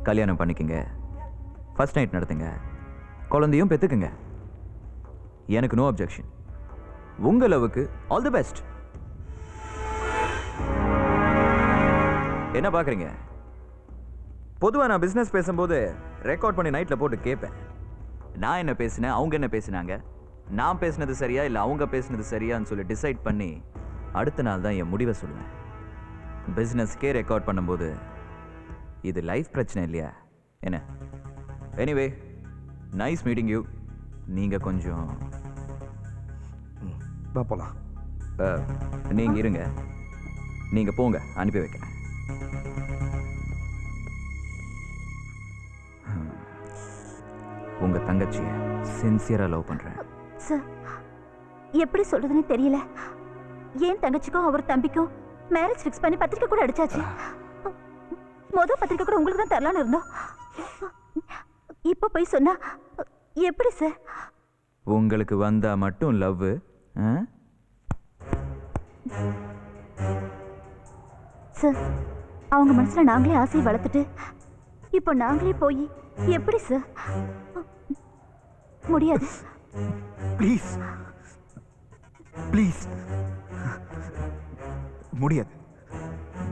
கல்யாணம் பண்ணிக்கங்க, first night நடத்துங்க, குழந்தையும் பெற்றுக்குங்க. எனக்கு நோ அப்ஜெக்ஷன். உங்க லவ்வுக்கு ஆல் தி பெஸ்ட். என்ன பார்க்குறீங்க? பொதுவாக நான் பிஸ்னஸ் பேசும்போது ரெக்கார்ட் பண்ணி நைட்டில் போட்டு கேட்பேன். நான் என்ன பேசினேன், அவங்க என்ன பேசினாங்க, நான் பேசினது சரியா இல்லை அவங்க பேசினது சரியான்னு சொல்லி டிசைட் பண்ணி அடுத்த நாள் தான் என் முடிவை சொல்லுவேன். பிஸ்னஸ்க்கே ரெக்கார்ட் பண்ணும்போது இது லைஃப் பிரச்சனை இல்லையா என்ன? Anyway, nice meeting you. நீங்கள் கொஞ்சம் போகலாம். நீங்கள் இருங்க, நீங்கள் போங்க, அனுப்பி வைக்கிறேன். உங்க தங்கச்சியை சின்சியரா லவ் பண்றேன். சார், எப்படி சொல்றதுன்னு தெரியல. ஏன் தங்கச்சிக்கும் அவர் தம்பிக்கும் மேரேஜ் ஃபிக்ஸ் பண்ணி பத்திரிக்கை கூட அடிச்சாச்சு. மொதல் பத்திரிக்கை கூட உங்களுக்கு தான் தரலான்னு இருந்தோம். இப்போ போய் சொன்னா எப்படி சார்? உங்களுக்கு வந்தா மட்டும் லவ்? சார், அவங்க மனசுல நாங்களே ஆசையை வளர்த்துட்டு இப்போ நாங்களே போய் எப்படி சார்? முடியாது. ப்ளீஸ் ப்ளீஸ், முடியாது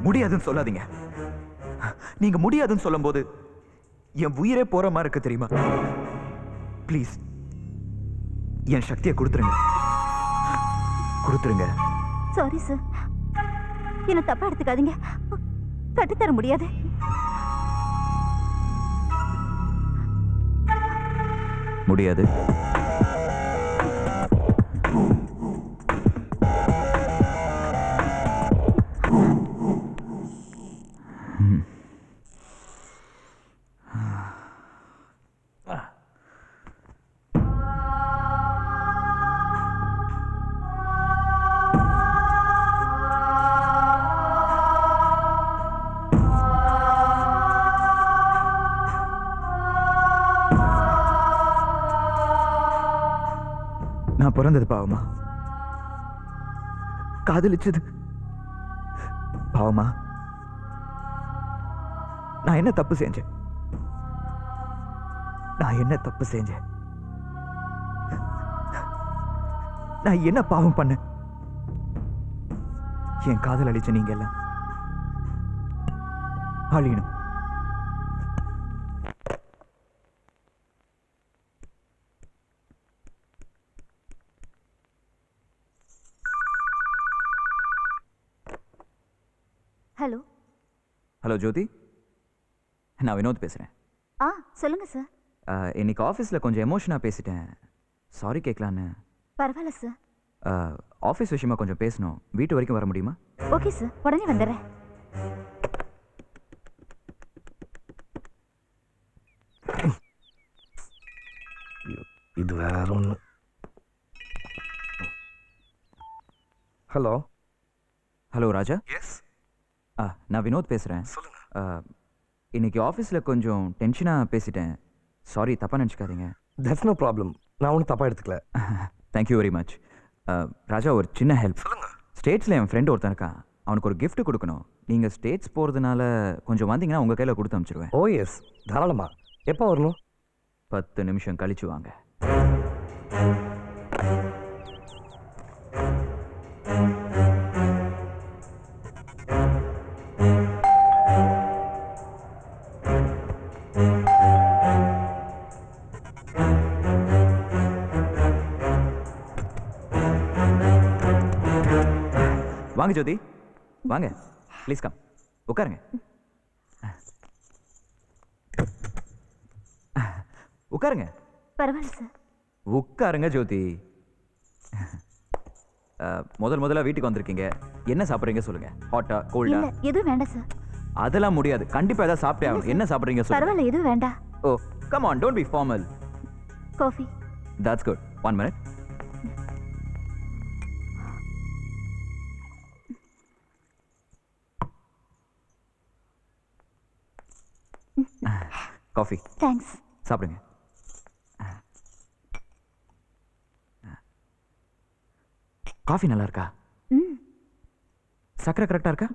முடியாதுன்னு சொல்லாதீங்க. நீங்க முடியாதுன்னு சொல்லும் போது என் உயிரே போற மாதிரி இருக்கு தெரியுமா? ப்ளீஸ் என் சக்தியை கொடுத்துருங்க, கொடுத்துருங்க. சாரி சார், என்ன தப்பா எடுத்துக்காதீங்க. கட்டித்தர முடியாது. முடியாது. நான் பிறந்தது பாவமா? காதலிச்சது பாவமா? நான் என்ன தப்பு செஞ்சேன்? நான் என்ன தப்பு செஞ்சேன்? நான் என்ன பாவம் பண்ணேன்? என் காதல் அளிச்ச நீங்க எல்லாம் அழியணும். ஹலோ. ஹலோ ஜோதி, நான் வினோத் பேசுகிறேன். சொல்லுங்க சார். இன்னைக்கு ஆஃபீஸில் கொஞ்சம் எமோஷனாக பேசிட்டேன், சாரி கேட்கலான்னு. பரவாயில்ல சார். ஆஃபீஸ் விஷயமா கொஞ்சம் பேசணும், வீட்டு வரைக்கும் வர முடியுமா? ஓகே சார், உடனே வந்துடுறேன். இது வேற ஒன்று. ஹலோ. ஹலோ ராஜா. எஸ், நான் வினோத் பேசுகிறேன். சொல்லுங்க. இன்னைக்கு ஆஃபீஸில் கொஞ்சம் டென்ஷனாக பேசிட்டேன், சாரி, தப்பாக நினச்சிக்காதீங்க. தட்ஸ் நோ ப்ராப்ளம், நான் ஒன்றும் தப்பாக எடுத்துக்கல. Thank you very much. ராஜா, ஒரு சின்ன ஹெல்ப். சொல்லுங்க. ஸ்டேட்ஸில் என் ஃப்ரெண்ட் ஒருத்தன் இருக்கான், அவனுக்கு ஒரு gift கொடுக்கணும். நீங்கள் ஸ்டேட்ஸ் போகிறதுனால கொஞ்சம் வந்தீங்கன்னா உங்கள் கையில் கொடுத்து அனுப்பிச்சிடுவேன். ஓ எஸ், தாராளமா. எப்போ வரணும்? 10 நிமிஷம் கழிச்சு வாங்க. வாங்க ஜோதி, வாங்க, ப்ளீஸ் கம், உட்காருங்க. உட்காருங்க. பரவாயில்ல சார். உட்காருங்க ஜோதி. முதல்ல வீட்டுக்கு வந்திருக்கீங்க, என்ன சாப்பிட்றீங்க சொல்லுங்க. ஹாட்டா கோல்டா? இல்ல, எதுவும் வேண்டாம் சார். அதெல்லாம் முடியாது, கண்டிப்பா ஏதாவது சாப்பிட்டே ஆகணும். என்ன சாப்பிட்றீங்க சொல்லுங்க. பரவாயில்ல, எதுவும் வேண்டாம். Oh come on, don't be formal. Coffee. That's good. 1 minute. Coffee. Thanks. சாப்பிடுங்க. காஃபி நல்லா இருக்கா? சக்கரை கரெக்டா இருக்கா?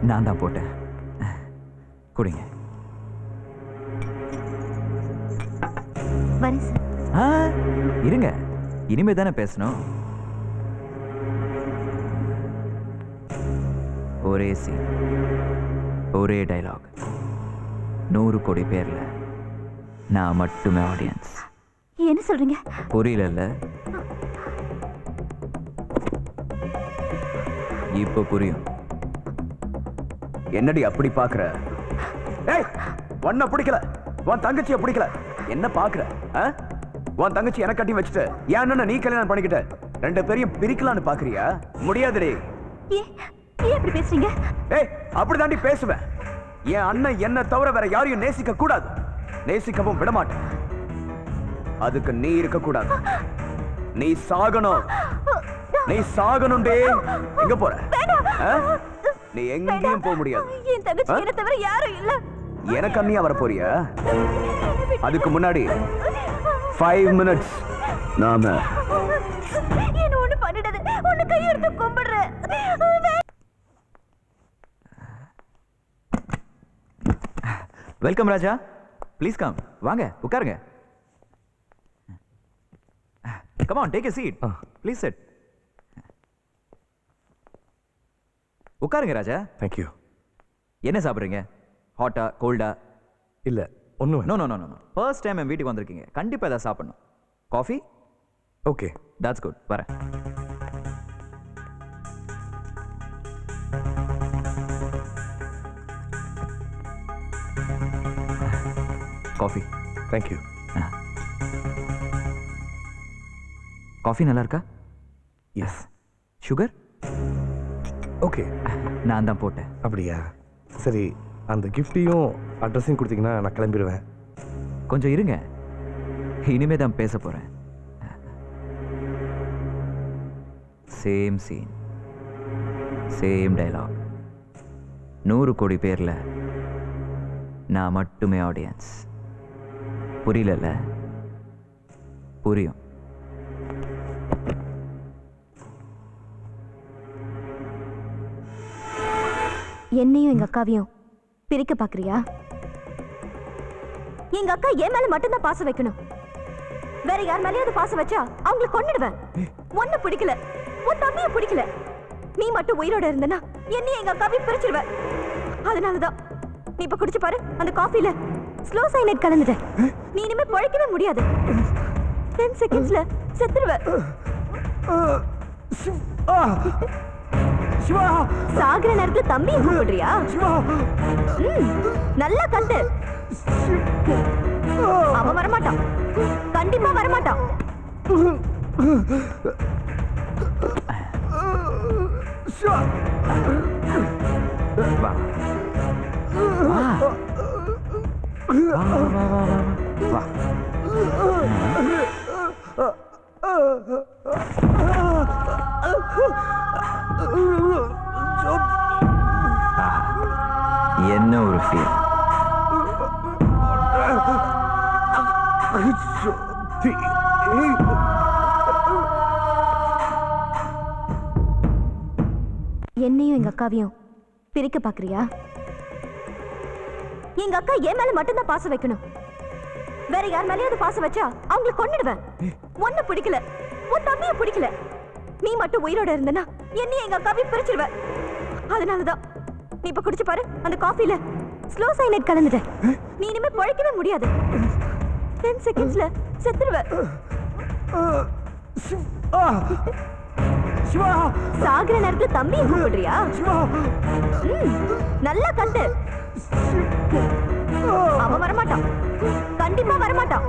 நான் தான் போட்டேன். குடிங்க. வரேன் சார். ஆ, இருங்க, இனிமே தானே பேசணும். ஒரே சீன், ஒரே டைலாக், 100 கோடி பேர்ல நான் மட்டுமே ஆடியன்ஸ். என்ன சொல்றீங்க? புரியல? இப்போ புரியும். என்னடி அப்படி பாக்குற? ஏய், உன்னை பிடிக்கல, உன் தங்கச்சியை பிடிக்கல, என்ன பாக்குற? உன் தங்கச்சி எனக்கு கட்டி வச்சுட்டு என் அண்ணனை நீ கல்யாணம் பண்ணிக்கிட்ட 2 பேரையும் பிரிக்கலான்னு பாக்குறியா? முடியாதுடி. ஏன் இப்படி பேசுறீங்க? ஏய், அப்படிதாண்டி பேசுவேன். என் அண்ணன் என்ன தவிர வேற யாரையும் நேசிக்க கூடாது, நேசிக்கவும் விட மாட்டேன். அதுக்கு நீ இருக்க கூடாது. நீ சாகணும், நீ சாகணும். டே, எங்க போற? நீ எங்கேயும் போக முடியாது. என் தங்கச்சி என்ன தவிர யாரும் இல்ல. எனக்கு அண்ணியா வர போறியா? அதுக்கு முன்னாடி 5 minutes நாம என்ன ஒண்ணு பண்ணிடாத, உன்னை கையெடுத்து கும்பிடுறேன். Welcome Raja, please come. வாங்க, உட்காருங்க. Come on, take a seat. Please sit. உட்காருங்க ராஜா. தேங்க்யூ. என்ன சாப்பிட்றீங்க? ஹாட்டா, கோல்டா? இல்லை, ஒன்றும் no no no no. First time என் வீட்டுக்கு வந்திருக்கீங்க, கண்டிப்பாக ஏதாவது சாப்பிடணும். காஃபி? Okay, that's good. வரேன். காஃபி. தேங்க்யூ. காஃபி நல்லா இருக்கா? எஸ். சுகர்? ஓகே, நான் தான் போட்டேன். அப்படியா? சரி, அந்த கிஃப்டையும் அட்ரஸையும் கொடுத்தீங்கன்னா நான் கிளம்பிடுவேன். கொஞ்சம் இருங்க, இனிமே தான் பேச போறேன். சேம் சீன், சேம் டைலாக், 100 கோடி பேர்ல நான் மட்டுமே ஆடியன்ஸ். புரியல? புரியும். என்னையும் எங்க அக்காவையும் பிரிக்க பாக்குறியா? எங்க அக்கா என் மேல மட்டும்தான் பாசம் வைக்கணும். வேற யார் மேலயாவது பாசம் வச்சா அவங்களை கொன்னுடுவேன். ஒன்னு பிடிக்கல, உன் தம்பிய பிடிக்கல, நீ மட்டும் உயிரோட இருந்தனா என்னையும் எங்க அக்காவையும் பிரிச்சிருவேன். அதனாலதான் நீ இப்ப குடிச்சு பாரு, அந்த காஃபில ஸ்லோ சைனைட் கலந்துட்ட. நீ இனிமே பொழைக்கவே முடியாது. 10 செகண்ட்ஸ்ல செத்துருவ. சாகர நேரத்துல தம்பியை கூப்பிடுறியா? நல்லா கத்து. அவன் வரமாட்டான், கண்டிப்பா வரமாட்டான். வா. வா. வா, வா, வா, வா, வா. என்ன ஒரு ஃபீல். என்னையும் எங்க அக்காவையும் பிரிக்க பாக்குறியா? எங்க அக்கா என் மேல மட்டும்தான் பாசம் வைக்கணும். வேற யார் மேலயாவது பாசம் வச்சா அவங்களை கொன்னுடுவேன். ஒன்னு பிடிக்கல, உன் தம்பிய பிடிக்கல, நீ மட்டும் உயிரோட இருந்தனா என்னையும் எங்க அக்காவையும் பிரிச்சிருவ. அதனாலதான் நீ இப்ப குடிச்சு பாரு, அந்த காஃபில ஸ்லோ சைனைட் கலந்துட்ட. நீ இனிமே பொழைக்கவே முடியாது. 10 செகண்ட்ஸ்ல செத்துருவ. சாகர நேரத்துல தம்பியை கூப்பிடுறியா? நல்லா கத்து. அவன் வரமாட்டான், கண்டிப்பா வரமாட்டான்.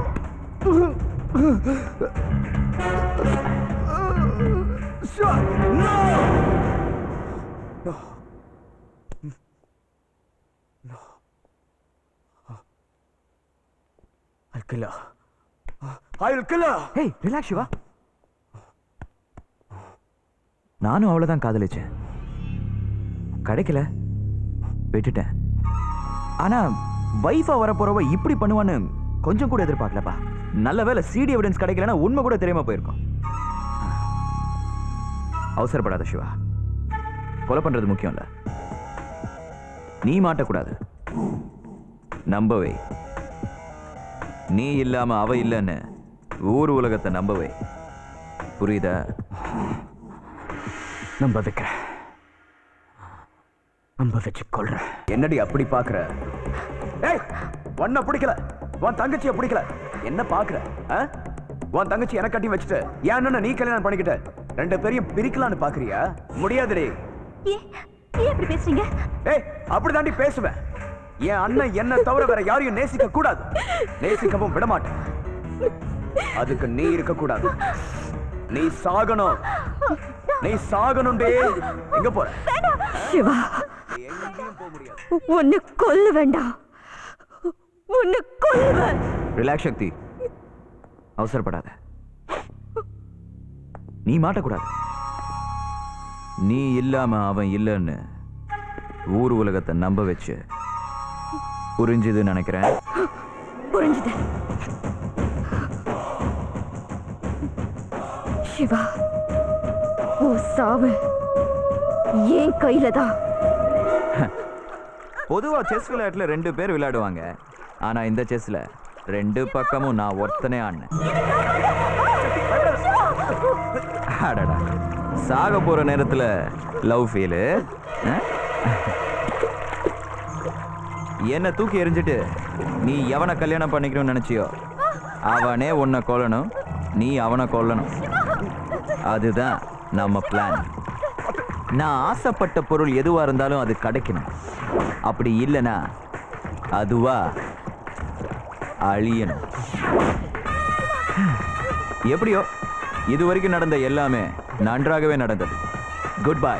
Hey, relax Siva. நானும் அவ்வளவுதான் காதலிச்சேன், கிடைக்கல, விட்டுட்டேன். ஆனா வைஃபா வர போறவ இப்படி பண்ணுவான்னு கொஞ்சம் கூட எதிர்பார்க்கலப்பா. நல்ல வேளை சிடி எவிடன்ஸ் கிடைக்கலன்னா உண்மை கூட தெரியாம போயிருக்கும். அவசரப்படாத சிவா, கொலை பண்றது முக்கியம் இல்ல, நீ மாட்டக்கூடாது. நம்பவே நீ இல்லாம அவ இல்லைன்னு ஊர் உலகத்தை நம்பவே. புரியுதா? நம்ப வைக்கிறேன், நம்ப வச்சு கொள்றேன். என்னடி அப்படி பாக்குற? ஏய், உன்னை பிடிக்கல, உன் தங்கச்சியை பிடிக்கல, என்ன பாக்குற? உன் தங்கச்சி எனக்கு கட்டி வச்சுட்டு என் அண்ணனை நீ கல்யாணம் பண்ணிக்கிட்ட ரெண்டு பேரையும் பிரிக்கலான்னு பாக்குறியா? முடியாதுடி. ஏன் இப்படி பேசுறீங்க? ஏய், அப்படிதாண்டி பேசுவேன். என் அண்ணன் என்ன தவிர வேற யாரையும் நேசிக்க கூடாது, நேசிக்கவும் விட மாட்டேன். அதுக்கு நீ இருக்க கூடாது. நீ சாகணும், நீ சாகணும்டே. எங்க போற? சிவா, உன்னை கொல்ல வேண்டாம், உன்னை கொல்லுவேன். ரிலாக்ஸ் சக்தி, அவசரப்படாத. நீ மாட்டக்கூடாது. நீ இல்லாம அவன் இல்லைன்னு ஊர் உலகத்தை நம்ப வச்சு. புரிஞ்சுதுன்னு நினைக்கிறேன். புரிஞ்சுது. சிவா, உன் சாவு என் கையில தான். பொதுவா செஸ் விளையாட்டுல 2 பேர் விளையாடுவாங்க. ஆனா இந்த செஸ்ல 2 பக்கமும் நான் ஒருத்தனே ஆடினேன். அடடா, சாக போற நேரத்துல லவ் ஃபீலு. என்ன தூக்கி எறிஞ்சிட்டு நீ எவனை கல்யாணம் பண்ணிக்கணும்னு நினைச்சியோ அவனே உன்னை கொல்லணும், நீ அவனை கொல்லணும். அதுதான் நம்ம பிளான். நான் ஆசைப்பட்ட பொருள் எதுவா இருந்தாலும் அது கிடைக்கணும். அப்படி இல்லைன்னா அதுவா அழியணும். எப்படியோ இது வரைக்கும் நடந்த எல்லாமே நன்றாகவே நடந்தது. Good bye.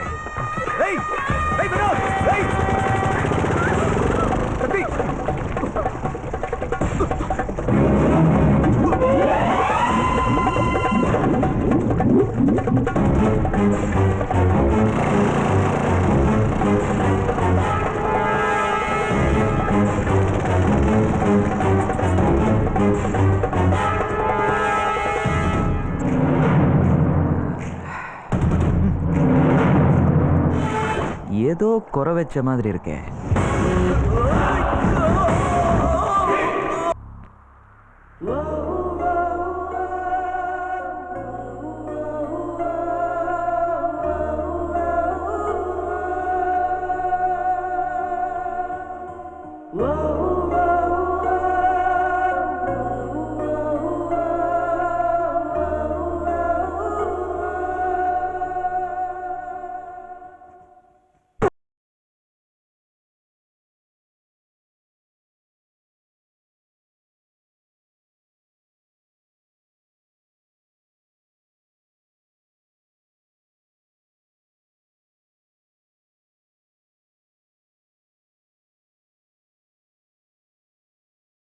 ஏதோ குறை வச்ச மாதிரி இருக்கே. Whoa.